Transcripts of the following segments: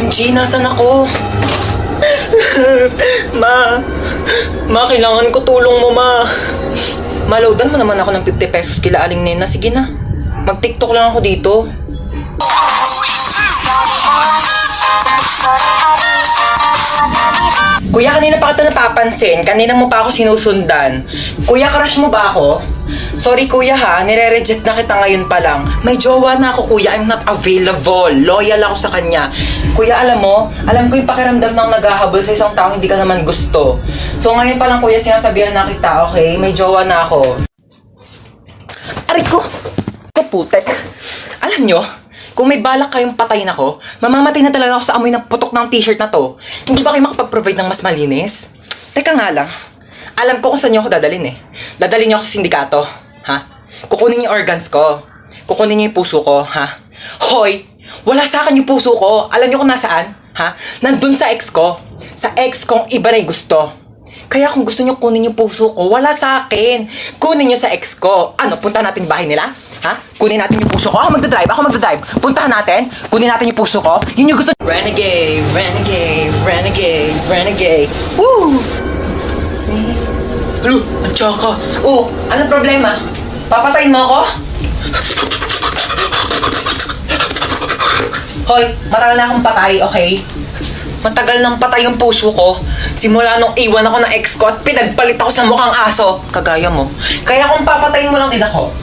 OMG, nasan ako? Ma, kailangan ko tulong mo, ma. Malawdan mo naman ako ng 50 pesos kila Aling Nena. Sige na, mag-TikTok lang ako dito. Kuya, kanina pa kita napapansin. Kanina mo pa ako sinusundan. Kuya, crush mo ba ako? Sorry kuya ha, nire-reject na kita ngayon pa lang. May jowa na ako kuya, I'm not available. Loyal ako sa kanya. Kuya, alam ko yung pakiramdam ng naghahabol sa isang tao hindi ka naman gusto. So ngayon pa lang kuya, sinasabihan na kita, okay? May jowa na ako. Aray ko! Kaputek! Alam nyo, kung may balak kayong patayin ako, mamamatay na talaga ako sa amoy ng putok ng t-shirt na to. Hindi ba kayo makapag-provide ng mas malinis? Teka nga lang, alam ko kung saan nyo ako dadalhin eh. Dadalhin nyo ako sa sindikato, ha? Kukunin yung organs ko. Kukunin nyo yung puso ko, ha? Hoy! Wala sa akin yung puso ko. Alam nyo kung nasaan? Ha? Nandun sa ex ko. Sa ex kong iba na yung gusto. Kaya kung gusto nyo kunin yung puso ko, wala sa akin. Kunin nyo sa ex ko. Ano, punta natin yung bahay nila? Ha? Kunin natin yung puso ko. Ako magdadrive. Puntahan natin. Kunin natin yung puso ko. Yun yung gusto. Renegade, renegade, renegade, renegade. Woo! See? Hello, ang tsaka. Oh, anong problema? Papatayin mo ako? Hoy, matagal na akong patay, okay? Matagal nang patay yung puso ko. Simula nung iwan ako ng ex ko at pinagpalit ako sa mukhang aso. Kagaya mo. Kaya kung papatayin mo lang din ako,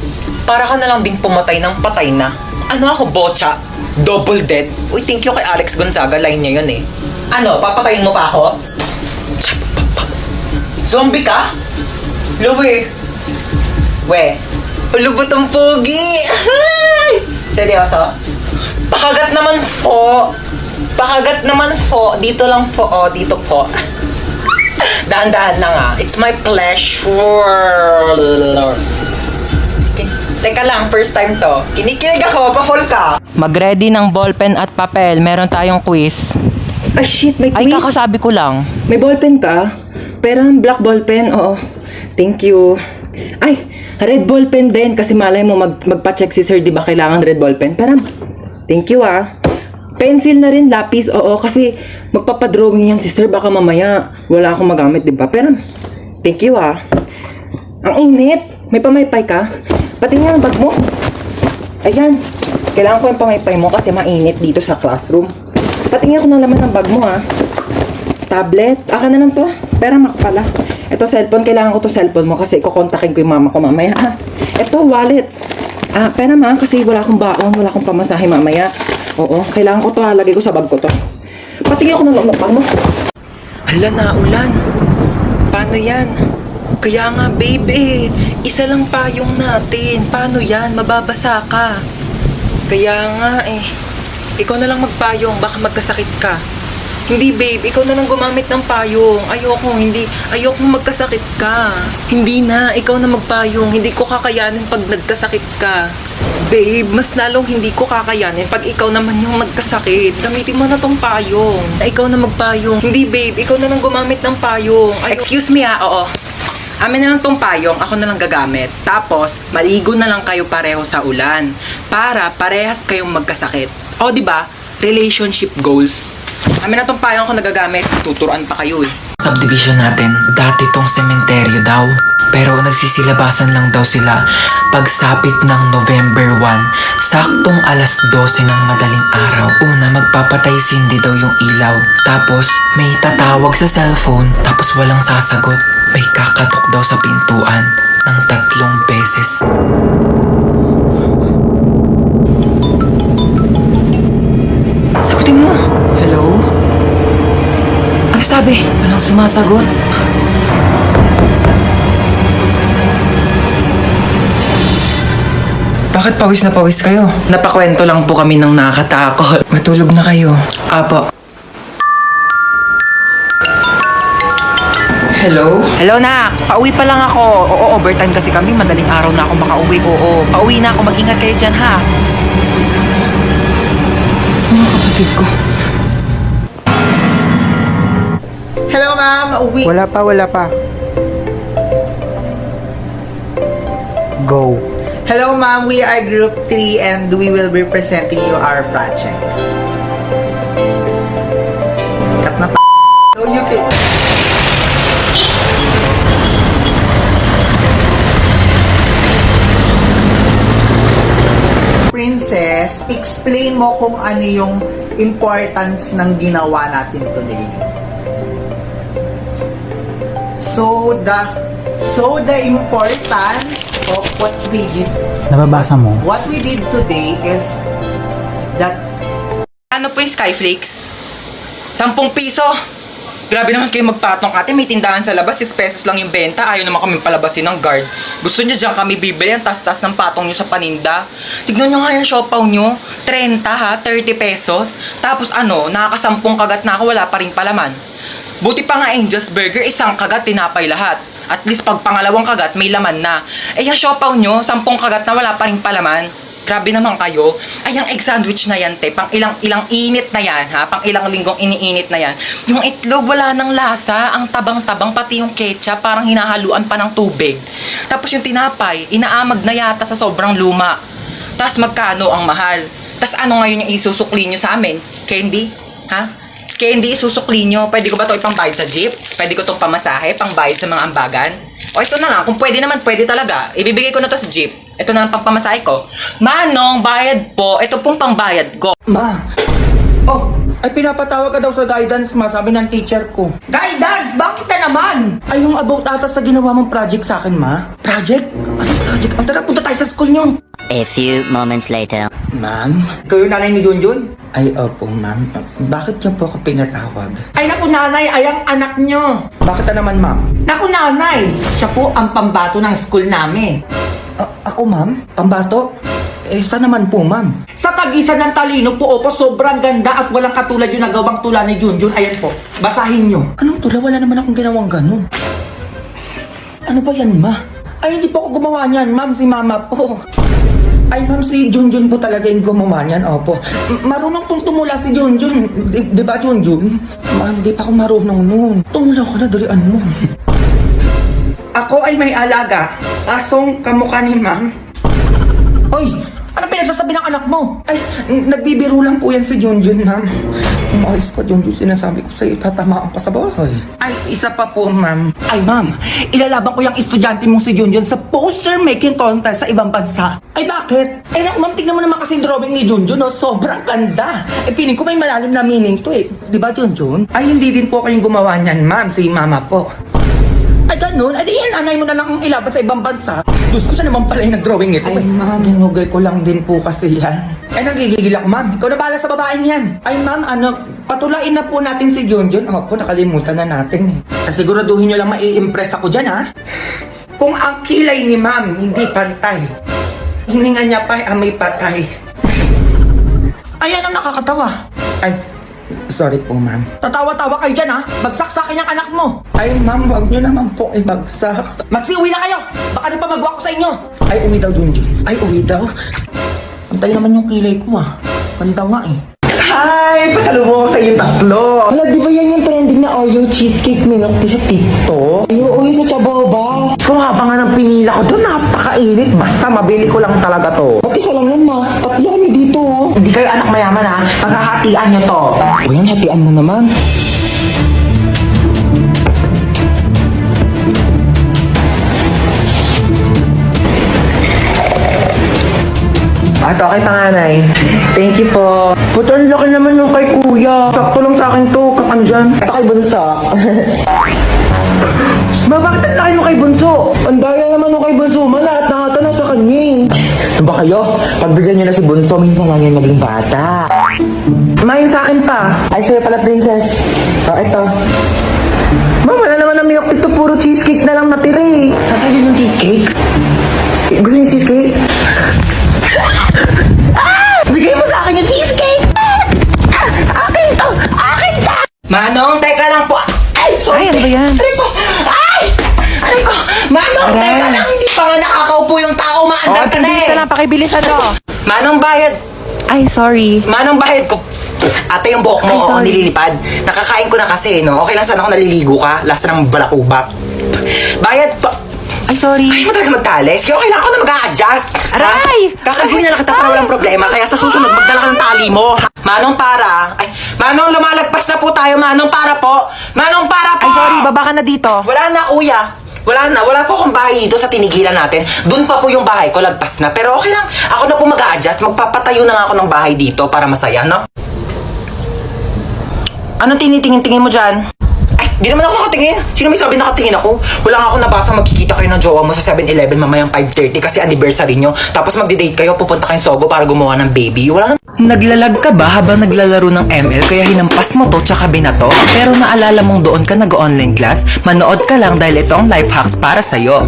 para ka na lang din pumatay ng patay na. Ano ako, bocha? Double dead? Uy, thank you kay Alex Gonzaga. Line niya yun eh. Ano, papatayin mo pa ako? Zombie ka? Luwi. We. Ulubot ang pogi. Seryoso? Pakagat naman po. Pakagat naman po. Dito lang po. Oh, dito po. Dahan-dahan lang ah. It's my pleasure. Teka lang, first time to. Kinikilig ako, pa-fall ka. Mag-ready ng ballpen at papel. Meron tayong quiz. Ah, shit, may quiz? Ay, kakasabi ko lang. May ballpen ka? Pero black ballpen, oo. Thank you. Ay, red ballpen din kasi malay mo magpa-check si sir, di ba kailangan red ballpen? Pero, thank you ah. Pencil na rin, lapis, oo. Kasi magpapadrawing yan si sir, baka mamaya wala akong magamit, di ba? Pero, thank you ah. Ang init. May pamaypay ka? Pati nga ang bag mo. Ayan. Kailangan ko yung pamaypay mo kasi mainit dito sa classroom. Patingin ako ng laman ng bag mo ha. Tablet. Aka na lang to. Pera mak pala. Ito cellphone. Kailangan ko to cellphone mo kasi kukontakin ko yung mama ko mamaya ha. Ito wallet. Pera ma kasi wala akong baon. Wala akong pamasahe mamaya. Oo. Kailangan ko to ha. Lagay ko sa bag ko to. Patingin ako ng laman ng bag mo. Hala na, ulan. Paano yan? Kaya nga, babe, isa lang payong natin. Paano yan? Mababasa ka. Kaya nga, ikaw na lang magpayong. Baka magkasakit ka. Hindi, babe. Ikaw na lang gumamit ng payong. Ayoko magkasakit ka. Hindi na. Ikaw na magpayong. Hindi ko kakayanin pag nagkasakit ka. Babe, mas lalong hindi ko kakayanin pag ikaw naman yung nagkasakit. Gamitin mo na tong payong. Ikaw na magpayong. Hindi, babe. Ikaw na lang gumamit ng payong. Excuse me, oo. Amin na lang tong payong, ako na lang gagamit. Tapos, maligo na lang kayo pareho sa ulan. Para parehas kayong magkasakit. O, di ba? Relationship goals. Amin na tong payong ako nagagamit. Tuturuan pa kayo eh. Subdivision natin, dati tong sementeryo daw. Pero nagsisilabasan lang daw sila pagsapit ng November 1, saktong alas 12 ng madaling araw. Una, magpapatay sindi daw yung ilaw. Tapos, may tatawag sa cellphone, tapos walang sasagot. May kakatok daw sa pintuan ng 3 beses. Sagutin mo. Hello? Ano sabi? Walang sumasagot. Bakit pawis na pawis kayo? Napakwento lang po kami ng nakakatakot. Matulog na kayo. Apo. Hello? Hello na! Pauwi pa lang ako. Oo, overtime kasi kami. Madaling araw na ako makauwi. Oo, pauwi na ako. Mag-ingat kayo dyan, ha? Sa mga kapatid ko. Hello, ma'am. Uwi. Wala pa. Go. Hello, ma'am. We are Group 3 and we will be presenting you our project. tingin mo kung ano yung importance ng ginawa natin today? So the importance of what we did, Nababasa mo? what we did today is that Ano po yung Skyflakes? 10 piso! Grabe naman kayo magpatong ate, may tindahan sa labas, 6 pesos lang yung benta, ayaw naman kami palabasin ng guard. Gusto niya dyan kami bibili, ang tas-tas ng patong nyo sa paninda. Tignan nyo nga yung siopaw nyo, 30 ha, 30 pesos. Tapos ano, nakakasampung kagat na ako, wala pa rin palaman. Buti pa nga Angel's Burger, isang kagat, tinapay lahat. At least pag pangalawang kagat, may laman na. Eh yung siopaw nyo, 10 kagat na wala pa rin palaman. Grabe naman kayo. Ay, yung egg sandwich na yan, te. Pang ilang init na yan, ha? Pang ilang linggong iniinit na yan. Yung itlog, wala ng lasa. Ang tabang-tabang, pati yung ketchup, parang hinahaluan pa ng tubig. Tapos yung tinapay, inaamag na yata sa sobrang luma. Tapos magkano ang mahal? Tapos ano ngayon yung isusukli nyo sa amin? Candy? Ha? Candy, isusukli nyo. Pwede ko ba ito ipangbayad sa jeep? Pwede ko itong pamasahe, pangbayad sa mga ambagan? O ito na lang, kung pwede naman, pwede talaga. Ibibigay ko na to sa jeep. Ito na lang pang pamasahe ko. Manong, bayad po. Ito pong pangbayad ko. Ma! Oh, ay pinapatawag ka daw sa guidance, ma, sabi ng teacher ko. Guidance? Bakit na naman? Ay, yung about ata sa ginawa mong project sa akin, ma. Project? Anong project? Ang tara, punta tayo sa school nyo. A few moments later. Ma'am? Kayo nanay ni Junjun? Ay, opo, ma'am. Bakit niyo po ako pinatawag? Ay, naku nanay, ay ang anak nyo. Bakit na naman, ma'am? Naku nanay, siya po ang pambato ng school namin. Ako, ma'am? Pambato? Eh, saan naman po, ma'am? Sa tagisan ng talino po, opo, sobrang ganda at walang katulad yung nagawang tula ni Junjun. Ayan po, basahin nyo. Anong tula? Wala naman akong ginawang ganun. Ano ba yan, ma? Ay, hindi po ako gumawa niyan, ma'am. Si mama po. Ay, ma'am, si Junjun po talaga yung gumawa niyan, opo. Marunong pong tumula si Junjun. Di ba, Junjun? Ma'am, di pa ako marunong noon. Tumula ko na, dalian mo. Ako ay may alaga. Asong kamukha ni ma'am. Hoy! Ano pinagsasabi ng anak mo? Ay, nagbibiro lang po yan si Junjun, ma'am. Umayos ka, Junjun. Sinasabi ko sa'yo, tatamaan ka sa bahay. Ay, isa pa po, ma'am. Ay, ma'am, ilalaban ko yung estudyante mong si Junjun sa poster making contest sa ibang bansa. Ay, bakit? Ay, ma'am, tignan mo naman kasi yung drawing ni Junjun, no? Sobrang ganda. Eh, piling ko may malalim na meaning to, eh. Di ba, Junjun? Ay, hindi din po kayong gumawa niyan, ma'am. Si mama po. Ay, ganun? Ay, di yan, anay mo na lang ilaban sa ibang bansa. Gusto ko siya naman pala yung nag-drawing ito. Ay, ma'am, hinugay ko lang din po kasi yan. Ay, nagigigil ako, ma'am. Ikaw na bahala sa babaeng yan. Ay, ma'am, patulain na po natin si Junjun. Opo, nakalimutan na natin eh. Siguraduhin nyo lang mai-impress ako dyan, ha? Kung ang kilay ni ma'am hindi pantay, hininga niya pa ay may patay. Ayan ang nakakatawa. Ay, sorry po, ma'am. Tatawa-tawa kayo dyan, ha? Bagsak sa akin ang anak mo. Ay, ma'am, wag nyo naman po ibagsak. Magsiuwi na kayo! Baka na pamagawa ko sa inyo. Ay, uwi daw, Junjun. Ay, uwi daw? Antay naman yung kilay ko, ha? Ganda nga, eh. Hi! Pasalubong ko sa iyong tatlo. Hala, di ba yan yung trending na Oreo cheesecake milk tea sa TikTok? Ay, oo, sa Chaboba. Kung haba nga ng pinila ko doon, napakainit. Basta mabili ko lang talaga to. Ba't isa lang yan, ma? Tatlo kami dito, oh. Hindi kayo anak mayaman, ha? Paghahatian nyo to. O yan, hatian mo naman. At okay, panganay. Thank you po. Puto, ang laki naman yung kay kuya. Sakto lang sa akin to. Ano dyan? Ito kay Bunso. Ba, bakit ang laki yung kay Bunso? Ang daya naman yung kay Bunso. Lahat na ata nasa kanya eh. Ito ba kayo? Pagbigyan nyo na si Bunso, minsan lang yan maging bata. Mayin sa akin pa. Ay, sa'yo pala, princess. O, ito. Ma'am, wala naman ang milk dito. Puro cheesecake na lang natira eh. Sasa'yo yung cheesecake? Gusto niyo yung cheesecake? Bigay mo sa akin yung cheesecake! Akin to! Akin to! Manong, teka lang po. Ay, sorry. Ay, ano ba yan? Aray ko! Ay! Aray ko! Manong, Aray. teka lang. Hindi pa nga nakakaupo yung tao. Maandar ka na eh. pakibilis ano? Manong, bayad. Ay, sorry. Manong, bayad ko. Ate, yung buhok mo, Ay, sorry. nililipad. Nakakain ko na kasi, no? Okay lang sana ako naliligo ka. Lasa ng balakubak. Bayad pa. Ay, sorry. Ay, mo talaga magtali. Sige, okay lang ako na mag-a-adjust. Aray! Kakagawin na lang kita para walang problema. Kaya sa susunod, magdala ka ng tali mo. Manong, para. Ay, Manong, lumalagpas na po tayo. Manong, para po. Manong, para po. Ay, sorry. Baba ka na dito. Wala na, kuya. Wala po akong bahay dito sa tinigilan natin. Doon pa po yung bahay ko, lagpas na. Pero okay lang, ako na po mag-a-adjust. Magpapatayo na nga ako ng bahay dito para masaya, no? Anong tinitingin-tingin mo dyan? Ay, di naman ako nakatingin. Sino may sabi nakatingin ako? Wala nga ako nabasa magkikita kayo ng jowa mo sa 7-Eleven mamayang 5:30 kasi anniversary nyo. Tapos magdi-date kayo, pupunta kayong Sogo para gumawa ng baby. Wala na. Naglalag ka ba habang naglalaro ng ML kaya hinampas mo to tsaka binato? Pero naalala mong doon ka nag-online class? Manood ka lang dahil ito ang life hacks para sa'yo.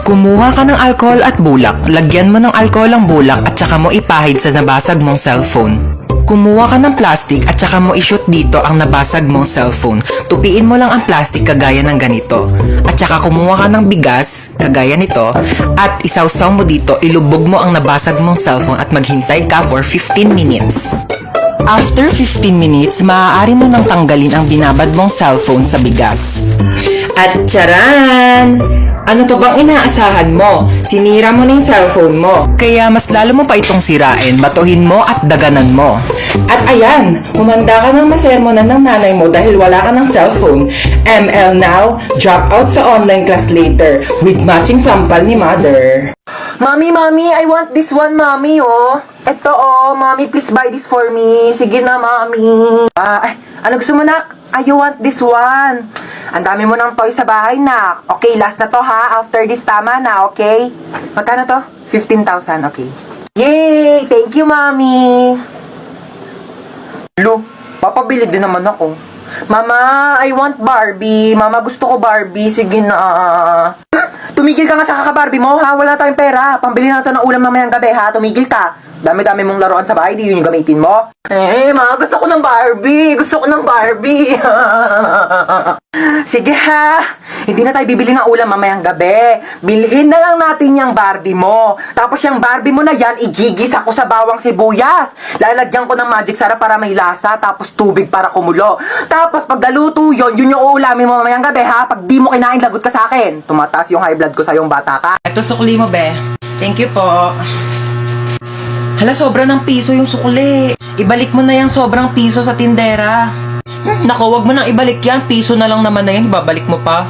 Kumuha ka ng alcohol at bulak. Lagyan mo ng alcohol ang bulak at tsaka mo ipahid sa nabasag mong cellphone. Kumuha ka ng plastic at saka mo i-shoot dito ang nabasag mong cellphone. Tupiin mo lang ang plastic kagaya ng ganito. At saka kumuha ka ng bigas, kagaya nito, at isawsaw mo dito, ilubog mo ang nabasag mong cellphone at maghintay ka for 15 minutes. After 15 minutes, maaari mo nang tanggalin ang binabad mong cellphone sa bigas. At charan! Ano pa bang inaasahan mo? Sinira mo na yung cellphone mo. Kaya mas lalo mo pa itong sirain, batuhin mo at daganan mo. At ayan, humanda ka ng masermonan ng nanay mo dahil wala ka ng cellphone. ML now, drop out sa online class later with matching sampal ni mother. Mami, I want this one, Mami, oh. Ito, oh. Mami, please buy this for me. Sige na, Mami. Ano gusto mo, nak? You want this one. Ang dami mo ng toys sa bahay, nak. Okay, last na to, ha? After this, tama na, okay? Magkano to? 15,000, okay. Yay! Thank you, Mami. Lu, papabili din naman ako. Mama, I want Barbie. Mama, gusto ko Barbie. Sige na. Tumigil ka nga sa kaka-Barbie mo, ha? Wala tayong pera. Pambili na ito ng ulam mamayang gabi, ha? Tumigil ka. Dami-dami mong laruan sa bahay, di yun yung gamitin mo. Ma, gusto ko ng Barbie. Gusto ko ng Barbie. Sige, ha? Hindi na tayo bibili ng ulam mamayang gabi. Bilhin na lang natin yung Barbie mo. Tapos yung Barbie mo na yan, igigis ako sa bawang sibuyas. Lalagyan ko ng magic sarap para may lasa, tapos tubig para kumulo. Tapos pag naluto yun, yun yung uulamin mo mamayang gabi, ha? Pag di mo kinain, lagot ka sa akin. Tumataas yung high blood ko sa yung bata ka. Ito sukli mo, be. Thank you po. Hala, sobra ng piso yung sukli. Ibalik mo na yung sobrang piso sa tindera. Naku, wag mo nang ibalik yan. Piso na lang naman na yan. Ibabalik mo pa.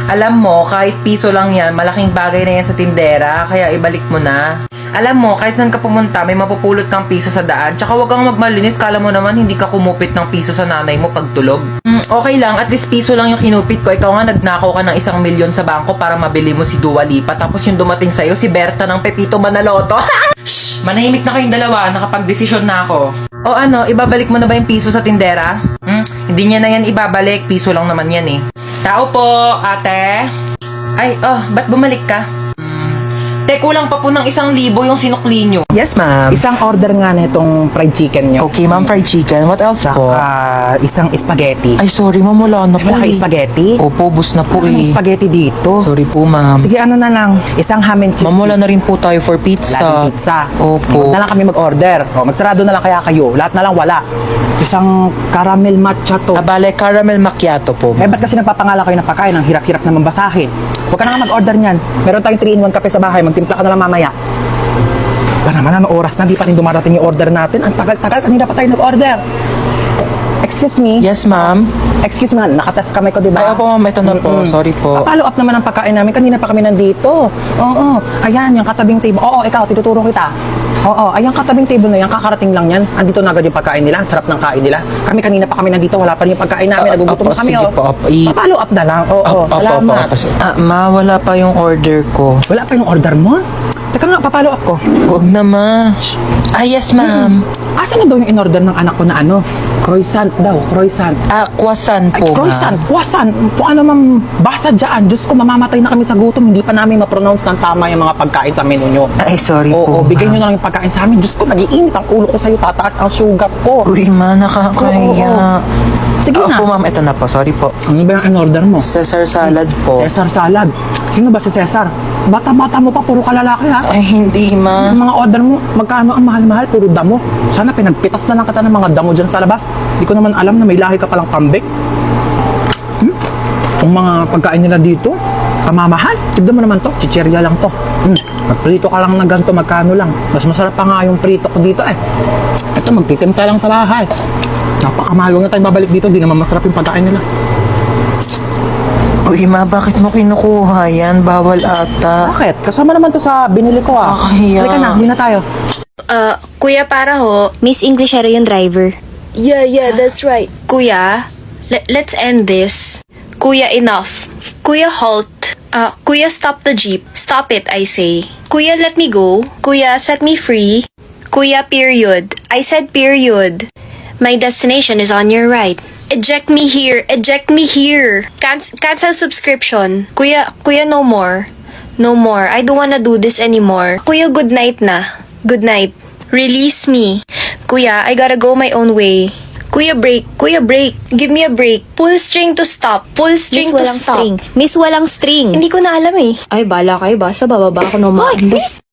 Alam mo, kahit piso lang yan, malaking bagay na yan sa tindera. Kaya ibalik mo na. Alam mo, kahit saan ka pumunta, may mapupulot kang piso sa daan. Tsaka wag kang magmalinis. Kala mo naman hindi ka kumupit ng piso sa nanay mo pagtulog. Okay lang, at least piso lang yung kinupit ko. Ikaw nga nagnakaw ka ng 1 milyon sa bangko para mabili mo si Dua Lipa. Tapos yung dumating sa'yo, si Berta ng Pepito Manaloto. Shh! Manahimik na kayong dalawa, nakapag-desisyon na ako. O ano, ibabalik mo na ba yung piso sa tindera? Hindi niya na yan ibabalik, piso lang naman yan eh. Tao po, ate. Ay, ba't bumalik ka? Kulang pa po ng 1,000 yung sinukli nyo. Yes, ma'am. Isang order nga na itong fried chicken nyo. Okay, ma'am, fried chicken. What else po? Isang spaghetti. Ay, sorry, ma'am, wala na po Wala kang spaghetti? Opo, bus na po May eh. spaghetti dito. Sorry po, ma'am. Sige, ano na lang. Isang ham and cheese. Ma'am, wala na rin po tayo for pizza. Wala din pizza. Opo. Na lang kami mag-order. O, magsarado na lang kaya kayo. Lahat na lang wala. Isang caramel matcha to. Abale, caramel macchiato po. Eh, ba't kasi nagpapangalan kayo ng pagkain? Ang hirap-hirap naman basahin. Huwag ka na nga mag-order niyan. Meron tayong 3-in-1 kape sa bahay. Magtimpla ka na lang mamaya. Ba naman, ano oras na? Di pa rin dumarating yung order natin. Ang tagal-tagal. Kanina pa tayo nag-order. Excuse me? Yes, ma'am. Excuse me, nakatest kami ko, di ba? Ay, opo, ma'am. Ito na po. Sorry po. Follow up naman ang pagkain namin. Kanina pa kami nandito. Oo. Ayan, yung katabing table. Oo, ikaw, tuturo kita. Oo, ayan katabing table na yan. Kakarating lang yan. Andito na agad yung pagkain nila. Ang sarap ng kain nila. Kami kanina pa kami nandito. Wala pa rin yung pagkain namin. Nagugutom Opo, na kami. sige po, opo. Follow up na lang. Oo, salamat. Ma, wala pa yung order ko. Wala pa yung order mo? Teka nga, papalo up ko. Huwag na, ma. Yes, ma'am. Asa na daw yung in-order ng anak ko na ano? Croissant daw, croissant. Croissant Ay, po, croissant, ma'am. croissant. Kung ano mang basa dyan, Diyos ko, mamamatay na kami sa gutom. Hindi pa namin ma-pronounce ng tama yung mga pagkain sa menu nyo. Ay, sorry po, Oo, bigay ma'am. nyo na lang yung pagkain sa amin. Diyos ko, nag-iinit ang ulo ko sa'yo. Tataas ang sugar ko. Uy, ma, nakakahiya. Sige na. Opo, ma'am. Ito na po. Sorry po. Ano ba yung in-order mo? Caesar salad po. Cesar salad. Sino ba si Cesar? Bata-bata mo pa, puro kalalaki ha. Ay, hindi, ma. Yung mga order mo, magkano ang mahal-mahal, puro damo. Sana pinagpitas na lang kita ng mga damo dyan sa labas. Hindi ko naman alam na may lahi ka palang pambik. Yung mga pagkain nila dito, kamamahal. Tignan mo naman to, chicherya lang to. Magprito ka lang ng ganito, magkano lang. Mas masarap pa nga yung prito ko dito eh. Ito, magtitimta lang sa bahay. Napakamahal, huwag na tayong babalik dito, di naman masarap yung pagkain nila. Uy, ma, bakit mo kinukuha yan? Bawal ata. Bakit? Kasama naman to sa binili ko ah. Kakahiya. Halika na, hindi na tayo. Kuya, para ho. Miss English area yung driver. Yeah, that's right. Kuya, let's end this. Kuya, enough. Kuya, halt. Kuya, stop the jeep. Stop it, I say. Kuya, let me go. Kuya, set me free. Kuya, period. I said period. My destination is on your right. Eject me here. Eject me here. Cancel subscription. Kuya, no more. No more. I don't wanna do this anymore. Kuya, good night na. Good night. Release me. Kuya, I gotta go my own way. Kuya, break. Kuya, break. Give me a break. Pull string to stop. Pull string Miss to walang stop. string. Miss walang string. Hindi ko na alam eh. Ay, bala kayo. Basta bababa ako ng Hoy, miss!